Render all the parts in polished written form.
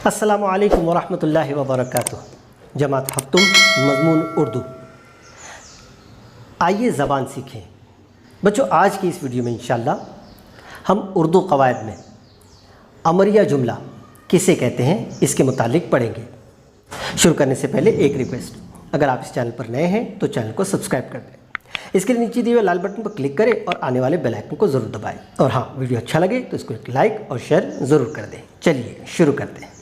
السلام علیکم ورحمۃ اللہ وبرکاتہ۔ جماعت ہفتم مضمون اردو، آئیے زبان سیکھیں۔ بچوں، آج کی اس ویڈیو میں انشاءاللہ ہم اردو قواعد میں امریہ جملہ کسے کہتے ہیں اس کے متعلق پڑھیں گے۔ شروع کرنے سے پہلے ایک ریکویسٹ، اگر آپ اس چینل پر نئے ہیں تو چینل کو سبسکرائب کر دیں۔ اس کے لیے نیچے دیے ہوئے لال بٹن پر کلک کریں اور آنے والے بیل آئکن کو ضرور دبائیں، اور ہاں، ویڈیو اچھا لگے تو اس کو ایک لائک اور شیئر ضرور کر دیں۔ چلیے شروع کرتے ہیں۔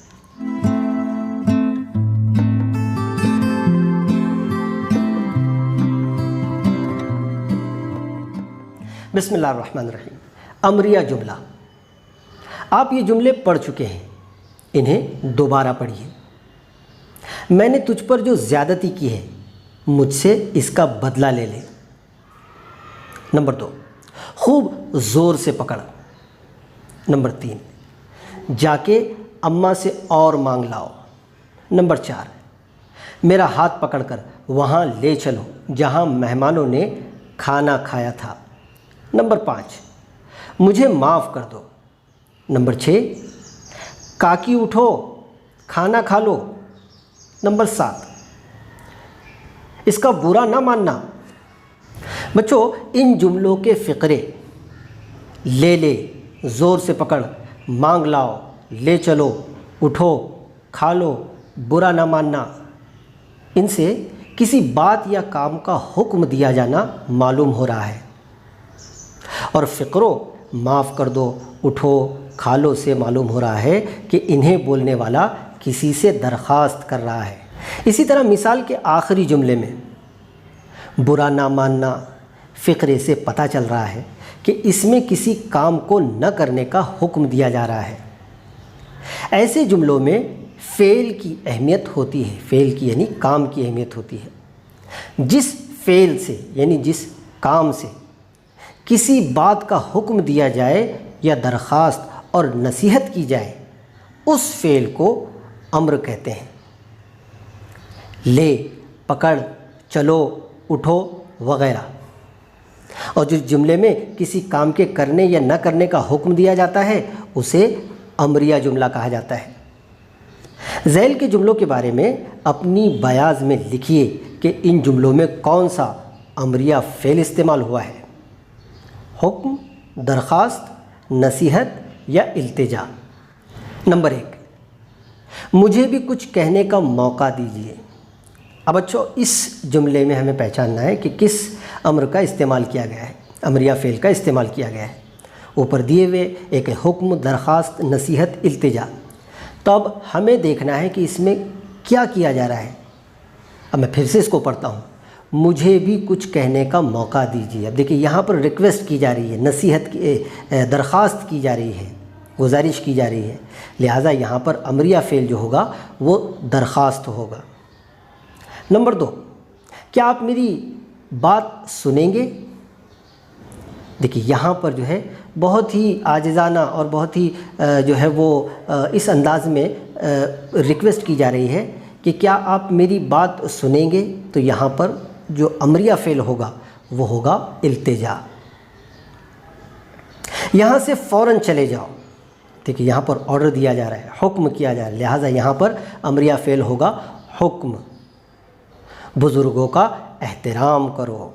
بسم اللہ الرحمن الرحیم۔ امریہ جملہ، آپ یہ جملے پڑھ چکے ہیں، انہیں دوبارہ پڑھیے۔ میں نے تجھ پر جو زیادتی کی ہے، مجھ سے اس کا بدلہ لے لے۔ نمبر 2، خوب زور سے پکڑ۔ نمبر 3، جا کے اماں سے اور مانگ لاؤ۔ نمبر 4، میرا ہاتھ پکڑ کر وہاں لے چلو جہاں مہمانوں نے کھانا کھایا تھا۔ نمبر 5، مجھے معاف کر دو۔ نمبر 6، کاکی اٹھو کھانا کھا لو۔ نمبر 7، اس کا برا نہ ماننا۔ بچوں، ان جملوں کے فقرے لے لے، زور سے پکڑ، مانگ لاؤ، لے چلو، اٹھو، کھا لو، برا نہ ماننا، ان سے کسی بات یا کام کا حکم دیا جانا معلوم ہو رہا ہے، اور فقروں معاف کر دو، اٹھو، کھا لو سے معلوم ہو رہا ہے کہ انہیں بولنے والا کسی سے درخواست کر رہا ہے۔ اسی طرح مثال کے آخری جملے میں برا نہ ماننا فقرے سے پتہ چل رہا ہے کہ اس میں کسی کام کو نہ کرنے کا حکم دیا جا رہا ہے۔ ایسے جملوں میں فعل کی اہمیت ہوتی ہے، فعل کی یعنی کام کی اہمیت ہوتی ہے۔ جس فعل سے یعنی جس کام سے کسی بات کا حکم دیا جائے یا درخواست اور نصیحت کی جائے، اس فعل کو امر کہتے ہیں۔ لے، پکڑ، چلو، اٹھو وغیرہ۔ اور جس جملے میں کسی کام کے کرنے یا نہ کرنے کا حکم دیا جاتا ہے، اسے امریہ جملہ کہا جاتا ہے۔ ذیل کے جملوں کے بارے میں اپنی بیاض میں لکھیے کہ ان جملوں میں کون سا امریہ فعل استعمال ہوا ہے: حکم، درخواست، نصیحت یا التجا۔ نمبر 1، مجھے بھی کچھ کہنے کا موقع دیجیے۔ اب بچوں، اس جملے میں ہمیں پہچاننا ہے کہ کس امر کا استعمال کیا گیا ہے، امریہ فعل کا استعمال کیا گیا ہے۔ اوپر دیے ہوئے ایک حکم، درخواست، نصیحت، التجا۔ تو اب ہمیں دیکھنا ہے کہ اس میں کیا کیا جا رہا ہے۔ اب میں پھر سے اس کو پڑھتا ہوں، مجھے بھی کچھ کہنے کا موقع دیجیے۔ اب دیکھیے، یہاں پر ریکویسٹ کی جا رہی ہے، نصیحت کی درخواست کی جا رہی ہے، گزارش کی جا رہی ہے، لہٰذا یہاں پر امریہ فعل جو ہوگا وہ درخواست ہوگا۔ نمبر 2، کیا آپ میری بات سنیں گے؟ دیکھیے، یہاں پر جو ہے بہت ہی عاجزانہ اور بہت ہی جو ہے وہ اس انداز میں ریکویسٹ کی جا رہی ہے کہ کیا آپ میری بات سنیں گے؟ تو یہاں پر جو امریہ فعل ہوگا وہ ہوگا التجا۔ یہاں سے فوراً چلے جاؤ۔ دیکھیے، یہاں پر آرڈر دیا جا رہا ہے، حکم کیا جا رہا ہے، لہٰذا یہاں پر امریہ فعل ہوگا حکم۔ بزرگوں کا احترام کرو۔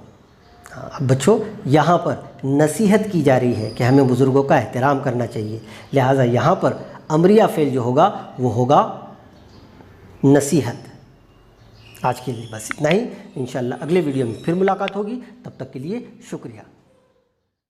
اب بچوں، یہاں پر نصیحت کی جا رہی ہے کہ ہمیں بزرگوں کا احترام کرنا چاہیے، لہٰذا یہاں پر امریہ فعل جو ہوگا وہ ہوگا نصیحت۔ آج کے لیے بس اتنا ہی، انشاءاللہ اگلے ویڈیو میں پھر ملاقات ہوگی، تب تک کے لیے شکریہ۔